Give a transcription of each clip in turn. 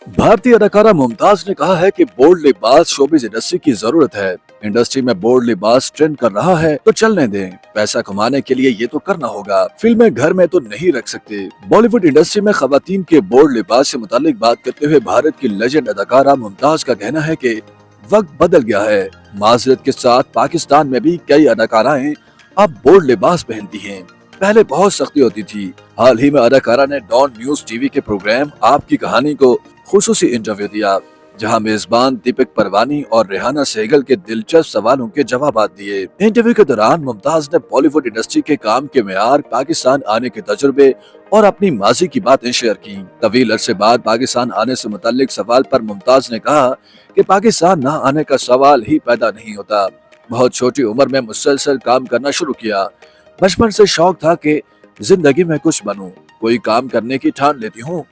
भारतीय अदाकारा मुमताज ने कहा है कि बोल्ड लिबास शोबिज इंडस्ट्री की जरूरत है। इंडस्ट्री में बोल्ड लिबास ट्रेंड कर रहा है तो चलने दें। पैसा कमाने के लिए ये तो करना होगा, फिल्में घर में तो नहीं रख सकते। बॉलीवुड इंडस्ट्री में खवातीन के बोल्ड लिबास से मुतालिक बात करते हुए भारत की लेजेंड अदाकारा मुमताज का कहना है कि वक्त बदल गया है। माजरत के साथ पाकिस्तान में भी कई अदाकाराएं अब बोल्ड लिबास पहनती हैं। पहले बहुत सख्ती होती थी। हाल ही में अदाकारा ने डॉन न्यूज टीवी के प्रोग्राम आपकी कहानी को खुसूसी इंटरव्यू दिया, जहां मेजबान दीपक परवानी और रेहाना सहगल के दिलचस्प सवालों के जवाब दिए। इंटरव्यू के दौरान मुमताज ने बॉलीवुड इंडस्ट्री के काम के मेयार, पाकिस्तान आने के तजुर्बे और अपनी माजी की बातें शेयर की। तवील अरसे बाद पाकिस्तान आने से मुताल्लिक सवाल पर मुमताज ने कहा कि पाकिस्तान न आने का सवाल ही पैदा नहीं होता। बहुत छोटी उम्र में मुसलसल काम करना शुरू किया। बचपन से शौक था कि जिंदगी में कुछ बनूं। कोई काम करने की ठान लेती हूँ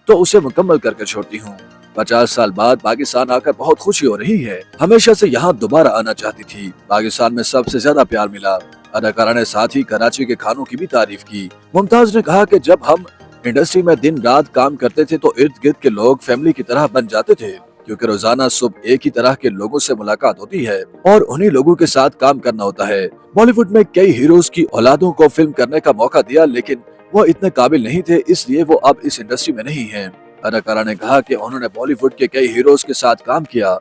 तो उसे मुकम्मल करके छोड़ती हूँ। 50 साल बाद पाकिस्तान आकर बहुत खुशी हो रही है। हमेशा से यहाँ दोबारा आना चाहती थी। पाकिस्तान में सबसे ज्यादा प्यार मिला। अदाकारा ने साथ ही कराची के खानों की भी तारीफ की। मुमताज ने कहा कि जब हम इंडस्ट्री में दिन रात काम करते थे तो इर्द गिर्द के लोग फैमिली की तरह बन जाते थे, क्योंकि रोजाना सुबह एक ही तरह के लोगों से मुलाकात होती है और उन्हीं लोगों के साथ काम करना होता है। बॉलीवुड में कई हीरोज की औलादों को फिल्म करने का मौका दिया, लेकिन वो इतने काबिल नहीं थे, इसलिए वो अब इस इंडस्ट्री में नहीं हैं। अदाकारा ने कहा कि उन्होंने बॉलीवुड के कई हीरोज के साथ काम किया,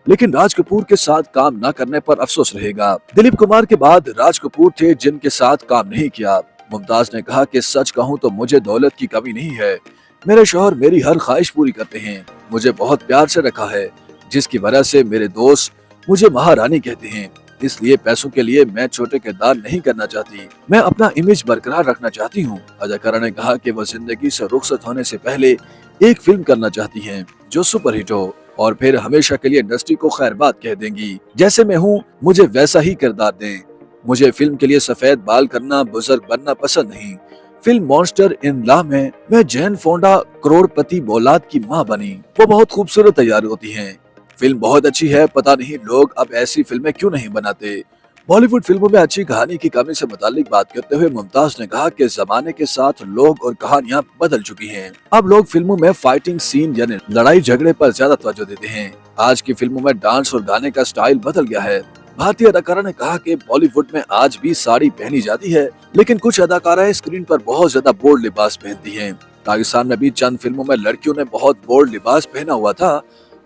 लेकिन राज कपूर के साथ काम न करने पर अफसोस रहेगा। दिलीप कुमार के बाद राज कपूर थे जिनके साथ काम नहीं किया। मुमताज ने कहा कि सच कहूँ तो मुझे दौलत की कमी नहीं है। मेरे शौहर मेरी हर ख्वाहिश पूरी करते हैं। मुझे बहुत प्यार से रखा है, जिसकी वजह से मेरे दोस्त मुझे महारानी कहते हैं। इसलिए पैसों के लिए मैं छोटे किरदार नहीं करना चाहती। मैं अपना इमेज बरकरार रखना चाहती हूँ। अदाकारा ने कहा कि वो जिंदगी से रुखसत होने से पहले एक फिल्म करना चाहती हैं जो सुपरहिट हो और फिर हमेशा के लिए इंडस्ट्री को खैरबाद कह देंगी। जैसे मैं हूँ मुझे वैसा ही किरदार दें। मुझे फिल्म के लिए सफेद बाल करना, बुजुर्ग बनना पसंद नहीं। फिल्म मॉन्स्टर इन लॉ में मैं जैन फोंडा करोड़पति औलाद की माँ बनी। वो बहुत खूबसूरत तैयार होती हैं। फिल्म बहुत अच्छी है, पता नहीं लोग अब ऐसी फिल्में क्यों नहीं बनाते। बॉलीवुड फिल्मों में अच्छी कहानी की कमी से मुतालिक बात करते हुए मुमताज ने कहा कि जमाने के साथ लोग और कहानियां बदल चुकी हैं। अब लोग फिल्मों में फाइटिंग सीन यानी लड़ाई झगड़े पर ज्यादा तवज्जो देते हैं। आज की फिल्मों में डांस और गाने का स्टाइल बदल गया है। भारतीय अदाकारा ने कहा कि बॉलीवुड में आज भी साड़ी पहनी जाती है, लेकिन कुछ अदाकाराएं स्क्रीन पर बहुत ज्यादा बोल्ड लिबास पहनती हैं। पाकिस्तान में भी चंद फिल्मों में लड़कियों ने बहुत बोल्ड लिबास पहना हुआ था।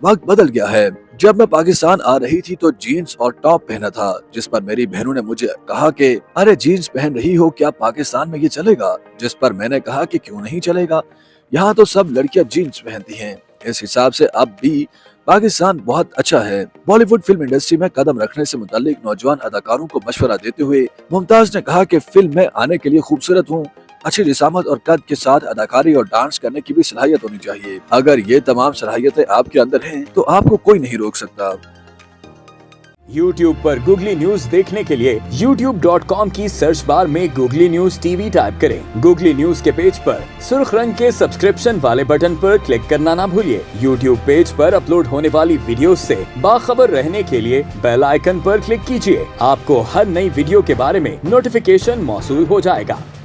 वक्त बदल गया है। जब मैं पाकिस्तान आ रही थी तो जीन्स और टॉप पहना था, जिस पर मेरी बहनों ने मुझे कहा कि अरे जीन्स पहन रही हो, क्या पाकिस्तान में ये चलेगा? जिस पर मैंने कहा कि क्यों नहीं चलेगा, यहाँ तो सब लड़कियां जीन्स पहनती हैं। इस हिसाब से अब भी पाकिस्तान बहुत अच्छा है। बॉलीवुड फिल्म इंडस्ट्री में कदम रखने से मुतालिक नौजवान अदाकारों को मशवरा देते हुए मुमताज ने कहा कि फिल्म में आने के लिए खूबसूरत हूँ, अच्छी जिसामत और कद के साथ अदाकारी और डांस करने की भी सलाहियत होनी चाहिए। अगर ये तमाम सलाहियतें आपके अंदर हैं तो आपको कोई नहीं रोक सकता। YouTube पर गूगली न्यूज देखने के लिए youtube.com की सर्च बार में गूगली न्यूज टीवी टाइप करें। गूगली न्यूज के पेज पर सुर्ख रंग के सब्सक्रिप्शन वाले बटन पर क्लिक करना ना भूलिए। YouTube पेज पर अपलोड होने वाली वीडियो से बाखबर रहने के लिए बेल आइकन पर क्लिक कीजिए। आपको हर नई वीडियो के बारे में नोटिफिकेशन मौसूल हो जाएगा।